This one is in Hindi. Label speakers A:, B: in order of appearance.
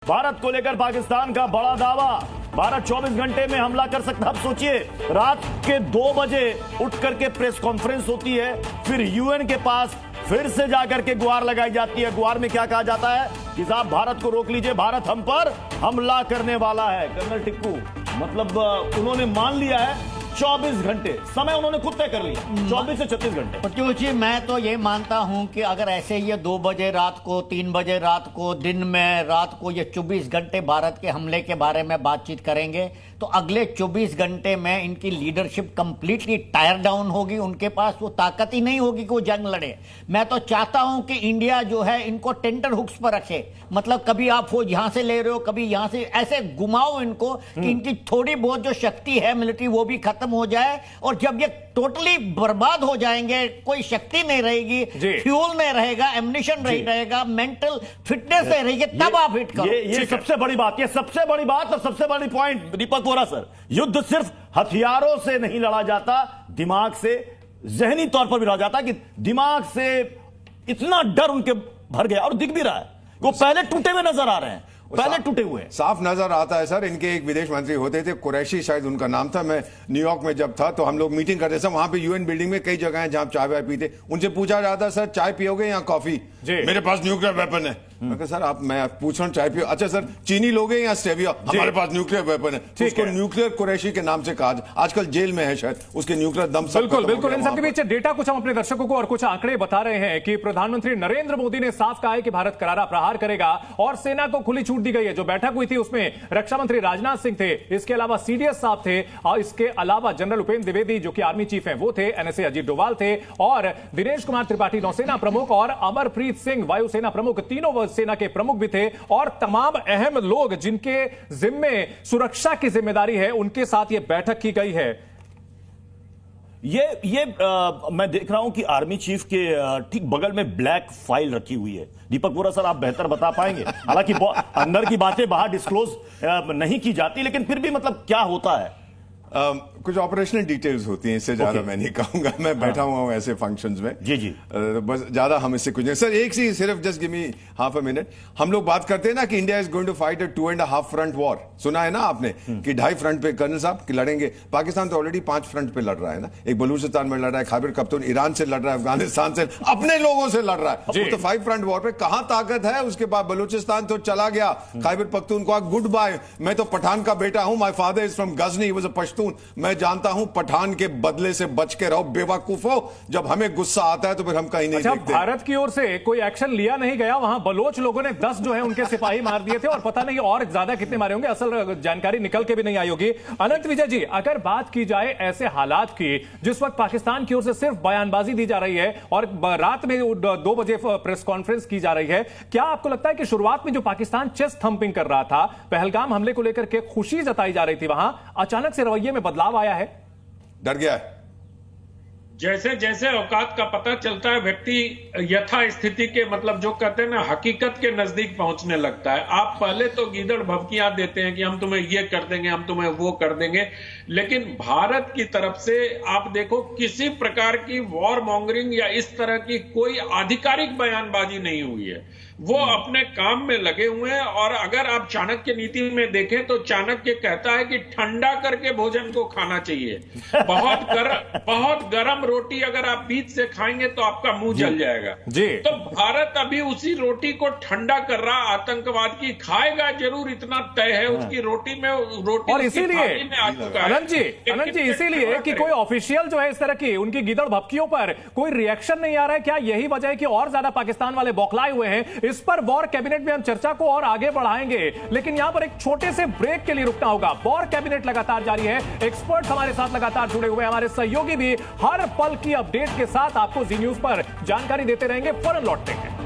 A: भारत को लेकर पाकिस्तान का बड़ा दावा, भारत 24 घंटे में हमला कर सकता। अब सोचिए, रात के 2 बजे उठ करके प्रेस कॉन्फ्रेंस होती है, फिर यूएन के पास फिर से जाकर के गुहार लगाई जाती है। गुहार में क्या कहा जाता है कि साहब भारत को रोक लीजिए, भारत हम पर हमला करने वाला है। कर्नल टिक्कू, मतलब उन्होंने मान लिया है 24 घंटे, समय उन्होंने खुद तय कर लिया, 24 से 36 घंटे।
B: प्रत्युष जी, मैं तो ये मानता हूं कि अगर ऐसे ये 2 बजे रात को, 3 बजे रात को, दिन में रात को ये 24 घंटे भारत के हमले के बारे में बातचीत करेंगे तो अगले 24 घंटे में इनकी लीडरशिप कंप्लीटली टायर डाउन होगी। उनके पास वो ताकत ही नहीं होगी कि वो जंग लड़े। मैं तो चाहता हूं कि इंडिया जो है इनको टेंटर हुक्स पर रखे, मतलब कभी आप फौज यहां से ले रहे हो, कभी यहां से, ऐसे घुमाओ इनको कि इनकी थोड़ी बहुत जो शक्ति है मिलिट्री वो भी खत्म हो जाए। और जब ये टोटली बर्बाद हो जाएंगे, कोई शक्ति नहीं रहेगी, फ्यूल नहीं रहेगा, एम्युनिशन नहीं रहेगा, मेंटल फिटनेस नहीं रहेगी, तब आप हिट करो।
A: ये सबसे बड़ी बात, ये सबसे बड़ी बात और सबसे बड़ी पॉइंट दीपक वोरा सर, युद्ध सिर्फ हथियारों से नहीं लड़ा जाता, दिमाग से, जहनी तौर पर भी लड़ा जाता कि दिमाग से इतना डर उनके भर गया। और दिख भी रहा है, वो पहले टूटे हुए नजर आ रहे हैं, पहले टूटे हुए
C: साफ नजर आता है सर। इनके एक विदेश मंत्री होते थे, कुरैशी शायद उनका नाम था। मैं न्यूयॉर्क में जब था तो हम लोग मीटिंग करते थे, वहां पे यूएन बिल्डिंग में कई जगह हैं जहां चाय वाय पीते। उनसे पूछा जाता सर चाय पियोगे या कॉफी? मेरे पास न्यूक्लियर वेपन है। मैं कहा सर आप, मैं पूछ रहा हूं चाय पियो? अच्छा सर चीनी लोगे या स्टेविया? हमारे पास न्यूक्लियर वेपन है। उसको न्यूक्लियर कुरैशी के नाम से कहा, आजकल जेल में है शायद, उसके न्यूक्लियर दम।
D: बिल्कुल बिल्कुल। इन सबके बीच डेटा कुछ हम अपने दर्शकों को और कुछ आंकड़े बता रहे हैं कि प्रधानमंत्री नरेंद्र मोदी ने साफ कहा है कि भारत करारा प्रहार करेगा और सेना को खुली छूट दी गई है। जो बैठक हुई थी उसमें रक्षा मंत्री राजनाथ सिंह थे, इसके अलावा सीडीएस साहब थे, और इसके अलावा जनरल उपेंद्र द्विवेदी जो कि आर्मी चीफ हैं वो थे, एनएसए अजीत डोभाल थे, और दिनेश कुमार त्रिपाठी नौसेना प्रमुख और अमरप्रीत सिंह वायुसेना प्रमुख, तीनों सेना के प्रमुख भी थे। और तमाम अहम लोग जिनके जिम्मे सुरक्षा की जिम्मेदारी है उनके साथ यह बैठक की गई है।
A: मैं देख रहा हूं कि आर्मी चीफ के ठीक बगल में ब्लैक फाइल रखी हुई है। दीपक वोरा सर आप बेहतर बता पाएंगे, हालांकि अंदर की बातें बाहर डिस्क्लोज नहीं की जाती, लेकिन फिर भी मतलब क्या होता है?
C: कुछ ऑपरेशनल डिटेल्स होती हैं, इससे ज्यादा मैं नहीं कहूंगा। मैं बैठा हुआ हूं ऐसे फंक्शंस में।
A: जी
C: बस ज्यादा हम इससे कुछ नहीं। सर एक सी सिर्फ just give me half a minute. हम लोग बात करते हैं ना कि India is going to fight a 2.5 front war. सुना है ना आपने कि 2.5 फ्रंट पे कर्नल साहब कि लड़ेंगे। पाकिस्तान तो ऑलरेडी 5 फ्रंट पे लड़ रहा है ना। एक बलूचिस्तान में लड़ रहा है, खैबर पख्तूनख्वा ईरान से लड़ रहा है, अफगानिस्तान से, अपने लोगों से लड़ रहा है। तो 5 फ्रंट वॉर पे कहां ताकत है? उसके बाद बलूचिस्तान तो चला गया, खैबर पख्तूनख्वा गुड बाय। मैं तो पठान का बेटा हूं, my father is from Ghazni, he was a Pashtun. मैं जानता हूं पठान के बदले से बच के रहो बेवकूफो। जब हमें गुस्सा आता है तो फिर हम कहीं नहीं देखते।
D: भारत की ओर से कोई एक्शन लिया नहीं गया। वहां बलोच लोगों ने 10 जो है उनके सिपाही मार दिए थे और पता नहीं और ज्यादा कितने मारे होंगे, असल जानकारी निकल के भी नहीं आई होगी। अनंत विजय जी, अगर बात की जाए ऐसे हालात की जिस वक्त पाकिस्तान की ओर से सिर्फ बयानबाजी दी जा रही है और रात में 2 बजे प्रेस कॉन्फ्रेंस की जा रही है, क्या आपको लगता है कि शुरुआत में जो पाकिस्तान चेस्ट थंपिंग कर रहा था, पहलगाम हमले को लेकर के खुशी जताई जा रही थी, वहां अचानक से रवैये में बदलाव आया है?
C: डर गया है।
E: जैसे जैसे औकात का पता चलता है व्यक्ति यथा स्थिति के, मतलब जो कहते हैं ना, हकीकत के नजदीक पहुंचने लगता है। आप पहले तो गीदड़ भभकियां देते हैं कि हम तुम्हें ये कर देंगे, हम तुम्हें वो कर देंगे, लेकिन भारत की तरफ से आप देखो किसी प्रकार की वॉर मॉन्गरिंग या इस तरह की कोई आधिकारिक बयानबाजी नहीं हुई है। वो अपने काम में लगे हुए हैं। और अगर आप चाणक्य नीति में देखें तो चाणक्य कहता है कि ठंडा करके भोजन को खाना चाहिए। बहुत गर्म रोटी अगर आप बीच से खाएंगे तो आपका मुंह जल जाएगा। तो भारत अभी उसी रोटी को ठंडा कर रहा, आतंकवाद की खाएगा जरूर, इतना तय है। उसकी रोटी में रोटी,
D: और इसीलिए अनंत जी इसीलिए कि कोई ऑफिशियल जो है इस तरह की उनकी गीदड़ भपकियों पर कोई रिएक्शन नहीं आ रहा है। क्या यही वजह है कि और ज्यादा पाकिस्तान वाले बौखलाए हुए हैं? इस पर वॉर कैबिनेट में हम चर्चा को और आगे बढ़ाएंगे, लेकिन यहां पर एक छोटे से ब्रेक के लिए रुकना होगा। वॉर कैबिनेट लगातार जारी है, एक्सपर्ट्स हमारे साथ लगातार जुड़े हुए हैं, हमारे सहयोगी भी हर पल की अपडेट के साथ आपको जी न्यूज पर जानकारी देते रहेंगे। फौरन लौटते हैं।